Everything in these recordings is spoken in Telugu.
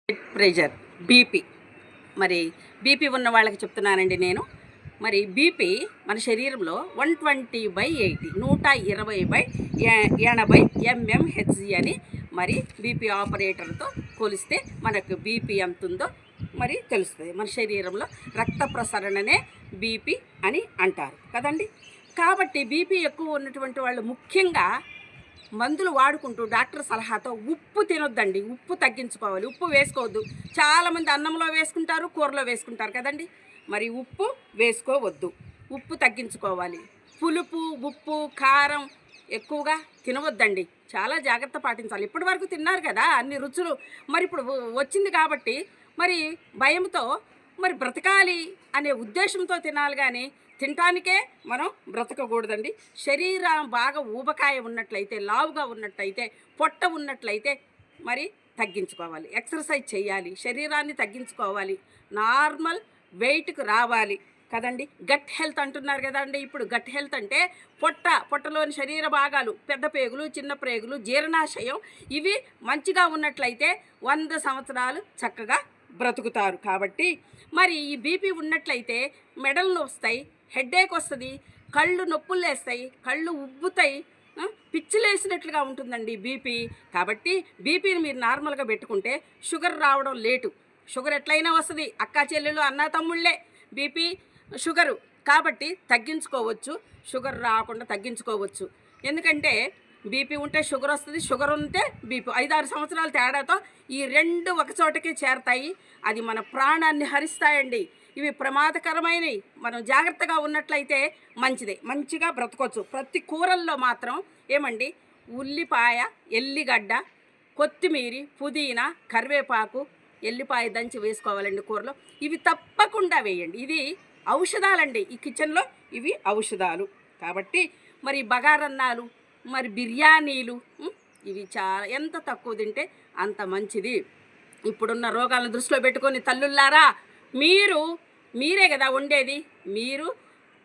Pressure, BP. మరి బీపీ ఉన్న వాళ్ళకి చెప్తున్నానండి నేను. మరి బీపీ మన శరీరంలో 120/80 120/80 mmHg అని మరి బీపీ ఆపరేటర్తో కొలిస్తే మనకు బీపీ ఎంత ఉందో మరి తెలుస్తుంది. మన శరీరంలో రక్త ప్రసరణనే బీపీ అని అంటారు కదండి. కాబట్టి బీపీ ఎక్కువ ఉన్నటువంటి వాళ్ళు ముఖ్యంగా మందులు వాడుకుంటూ డాక్టర్ సలహాతో ఉప్పు తినొద్దండి. ఉప్పు తగ్గించుకోవాలి. ఉప్పు వేసుకోవద్దు. చాలామంది అన్నంలో వేసుకుంటారు, కూరలో వేసుకుంటారు కదండి. మరి ఉప్పు వేసుకోవద్దు, ఉప్పు తగ్గించుకోవాలి. పులుపు, ఉప్పు, కారం ఎక్కువగా తినవద్దండి. చాలా జాగ్రత్త పాటించాలి. ఇప్పటి వరకు తిన్నారు కదా అన్ని రుచులు, మరి ఇప్పుడు వచ్చింది కాబట్టి మరి భయంతో మరి బ్రతకాలి అనే ఉద్దేశంతో తినాలి, కానీ తినటానికే మనం బ్రతకకూడదండి. శరీరం బాగా ఊబకాయ ఉన్నట్లయితే, లావుగా ఉన్నట్లయితే, పొట్ట ఉన్నట్లయితే మరి తగ్గించుకోవాలి. ఎక్సర్సైజ్ చేయాలి, శరీరాన్ని తగ్గించుకోవాలి, నార్మల్ వెయిట్కి రావాలి కదండి. గట్ హెల్త్ అంటున్నారు కదండి. ఇప్పుడు గట్ హెల్త్ అంటే పొట్టలోని శరీర భాగాలు, పెద్ద పేగులు, చిన్న ప్రేగులు, జీర్ణాశయం ఇవి మంచిగా ఉన్నట్లయితే 100 సంవత్సరాలు చక్కగా బ్రతుకుతారు. కాబట్టి మరి ఈ బీపీ ఉన్నట్లయితే మెడలు వస్తాయి, హెడేక్ వస్తుంది, కళ్ళు నొప్పులు లేస్తాయి, కళ్ళు ఉబ్బుతాయి, పిచ్చిలేసినట్లుగా ఉంటుందండి బీపీ. కాబట్టి బీపీని మీరు నార్మల్గా పెట్టుకుంటే షుగర్ రావడం లేటు. షుగర్ ఎట్లయినా వస్తుంది, అక్కా చెల్లెలు అన్న తమ్ముళ్ళే బీపీ షుగరు. కాబట్టి తగ్గించుకోవచ్చు, షుగర్ రాకుండా తగ్గించుకోవచ్చు. ఎందుకంటే బీపీ ఉంటే షుగర్ వస్తుంది, షుగర్ ఉంటే బీపీ 5-6 సంవత్సరాల తేడాతో ఈ రెండు ఒక చోటకే చేరతాయి. అది మన ప్రాణాన్ని హరిస్తాయండి. ఇవి ప్రమాదకరమైనవి. మనం జాగ్రత్తగా ఉన్నట్లయితే మంచిదే, మంచిగా బ్రతకొచ్చు. ప్రతి కూరల్లో మాత్రం ఏమండి ఉల్లిపాయ, ఎల్లిగడ్డ, కొత్తిమీర, పుదీనా, కరివేపాకు, ఎల్లిపాయ దంచి వేసుకోవాలండి కూరలో. ఇవి తప్పకుండా వేయండి. ఇది ఔషధాలండి. ఈ కిచెన్లో ఇవి ఔషధాలు. కాబట్టి మరి బగారన్నాలు, మరి బిర్యానీలు ఇవి చాలా ఎంత తక్కువ తింటే అంత మంచిది. ఇప్పుడున్న రోగాలను దృష్టిలో పెట్టుకొని తల్లుల్లారా, మీరే కదా వండేది. మీరు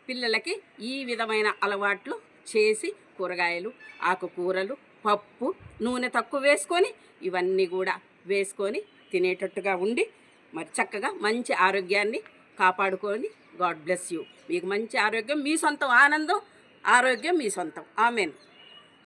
పిల్లలకి ఈ విధమైన అలవాట్లు చేసి కూరగాయలు, ఆకుకూరలు, పప్పు, నూనె తక్కువ వేసుకొని ఇవన్నీ కూడా వేసుకొని తినేటట్టుగా ఉండి మరి చక్కగా మంచి ఆరోగ్యాన్ని కాపాడుకొని గాడ్ బ్లెస్ యూ. మీకు మంచి ఆరోగ్యం మీ సొంతం, ఆనందం ఆరోగ్యం మీ సొంతం. ఆమెన్.